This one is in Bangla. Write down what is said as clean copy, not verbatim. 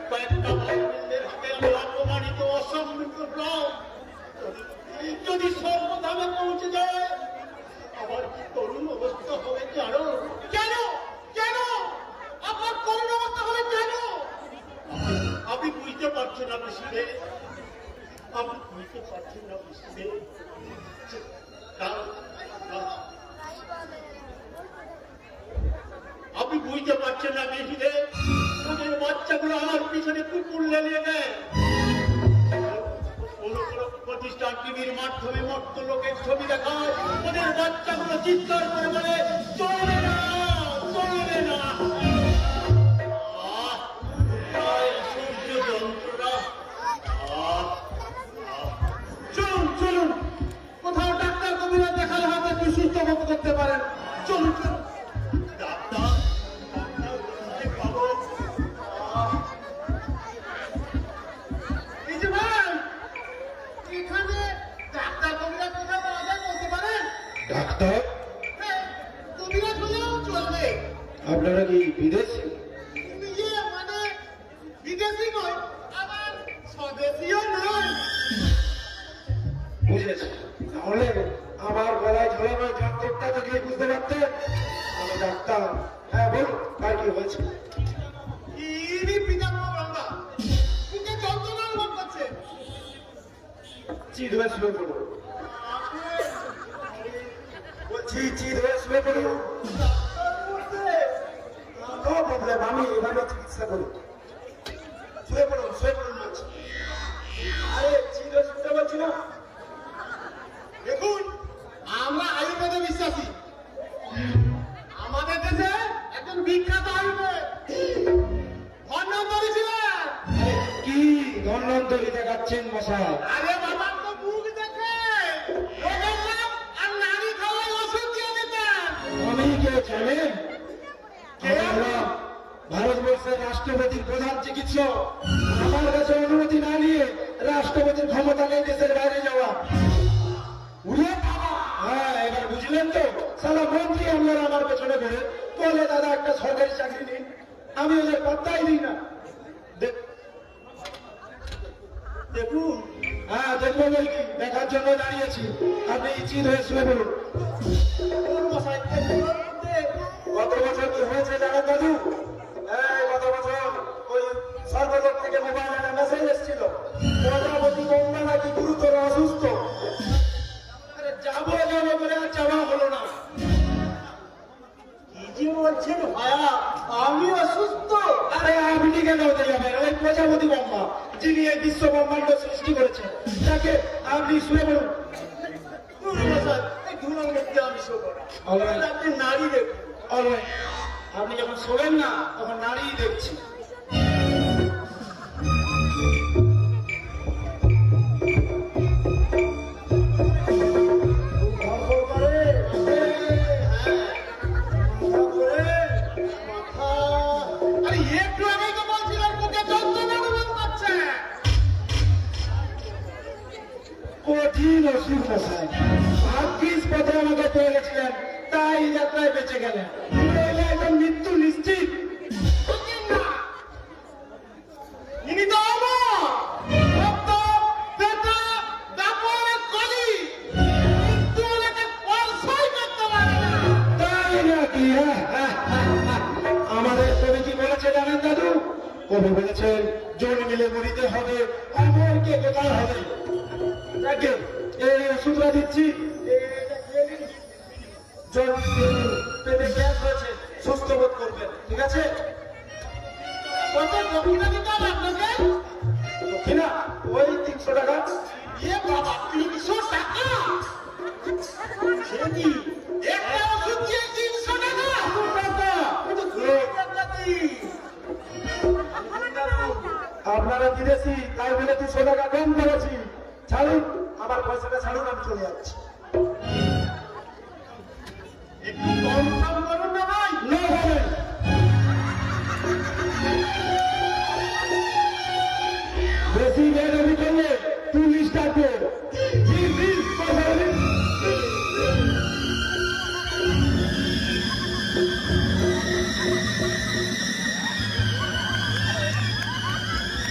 কয়েকটা ভাইদের হাতে আমি অপমানিত অসম্মিত প্রাণ যদি সর্বধামে পৌঁছে যায় আমার কি করুণ অবস্থা হবে জানো? কেন কেন আমার করুণ অবস্থা হবে কেন? আপনি বুঝতে পারছেন না বেশিদে, আপনি বুঝতে পারছেন না বেশিদে। আপনি বুঝতে পারছেন না বেশিদে, ওদের বাচ্চাগুলো আমার পিছনে কুকুর লেলিয়ে দেয়। প্রতিষ্ঠান টিভির মাধ্যমে মর্ত লোকের ছবি দেখায়, ওদের বাচ্চাগুলো চিৎকার করে বলে চলবে না চলবে না। সূর্য যন্ত্রণা। চলুন চলুন, কোথাও ডাক্তার কবিরা দেখালে হয়তো একটু সুস্থ বোধ করতে পারেন। চলুন চলুন। ডাক্তার পাবো? এই যে ভাই, এখানে ডাক্তার কবিরা কোথাও পাওয়া যায় বলতে পারেন? ডাক্তার? হ্যাঁ, কবিরাজ হলেও চলবে। আপনারা কি বিদেশি? মানে বিদেশি নয়, আবার স্বদেশীও নয়। বুঝেছি, তাহলে আমার গলায় ঝোলানো যন্ত্রটা তো গিয়ে বুঝতে পারতেন আমি ডাক্তার। হ্যাঁ বলুন, কার কি হয়েছে? ইনি পিতামহ ব্রহ্মা, বুকে যন্ত্রণা অনুভব করছে। চিৎ হয়ে শুয়ে পড়ুন। বলছি চিৎ হয়ে শুয়ে পড়ুন। নো প্রবলেম, আমি এভাবে চিকিৎসা করি। শুয়ে পড়ুন বলছি। আরে চিৎ হয়ে শুতে বলছি না। দেখুন, আমরা আয়ুর্বেদে বিশ্বাসী। আমাদের দেশে একজন বিখ্যাত আয়ুর্বেদ ধন্বন্তরী ছিলেন। কি ধন্বন্তরী দেখাচ্ছেন মশাই? আরে বাবা, তো মুখ দেখে রোগের নাম আর নারী খাওয়ার ওষুধ দিয়ে দিতেন। আমি কে জানেন? ভারতবর্ষের রাষ্ট্রপতির প্রধান চিকিৎসক। আমার কাছে অনুমতি না নিয়ে রাষ্ট্রপতির ক্ষমতা নেই দেশের বাইরে যাওয়া। হ্যাঁ, এবার বুঝলেন তো? সারা মন্ত্রী আপনারা আমার পেছনে ঘুরে বলে দাদা একটা সরকারি চাকরি নিন, আমি ওদের পাত্তাই দিই না। দেখুন, হ্যাঁ দেখবো বই কি, দেখার জন্য দাঁড়িয়েছি। আপনি চিৎ হয়ে শুয়ে বলুন। গত বছর কি হয়েছে জানেন দাদু? গত বছর ওই সর্বদক থেকে মোবাইলে একটা মেসেজ এসেছিল, প্রজাপতি গঙ্গা নাকি গুরুতর অসুস্থ। যাবো যাবো করে আর যাওয়া হলো না। কি যে বলছেন ভায়া, আমি অসুস্থ? আরে আপনি কেন হতে যাবেন? ওই প্রজাপতি ব্রহ্মা, যিনি এই বিশ্ব ব্রহ্মাণ্ড সৃষ্টি করেছেন, তাকে আপনি শুয়ে বলুন। এই ধুলোর মধ্যে আমি শোবো না। Alright. আপনি নারী দেখুন। অলরাইট, আপনি যখন শোবেন না তখন নারী দেখছি। আরে একটু আগেই তো বলছিলেন বুকে যন্ত্রণা অনুভব করছে। কঠিন অসুখ মশাই, ভাগ্যিস পথে আমাকে পেয়ে গেছিলেন, তাই যাত্রায় বেঁচে গেলেন। নইলে এখন মৃত্যু নিশ্চিত। ইনি তো অমর, রক্ত, বেটা, দাপড়ে কলি, মৃত্যু ওনাকে স্পর্শই করতে পারে না। তাই নাকি? আমাদের কবি কি বলেছে জানেন দাদু? কবি বলেছেন জন্মিলে মরিতে হবে, অমরকে কোথায় হবে। তাকে এই ওষুধটা দিচ্ছি, পেটে গ্যাস হয়েছে, সুস্থ বোধ করবেন, ঠিক আছে? কত দক্ষিণা দিতে হবে আপনাকে? দক্ষিণা ওই 300 টাকা। এ বাবা, 300 টাকা? সে কি? একটা ওষুধ দিয়ে 300 টাকা? আপনারা বিদেশি, তাই বলে 200 টাকা কম করেছি। ছাড়ুন, আমার পয়সাটা ছাড়ুন, আমি চলে যাচ্ছি। একটু কম সম করুন না ভাই। না হবে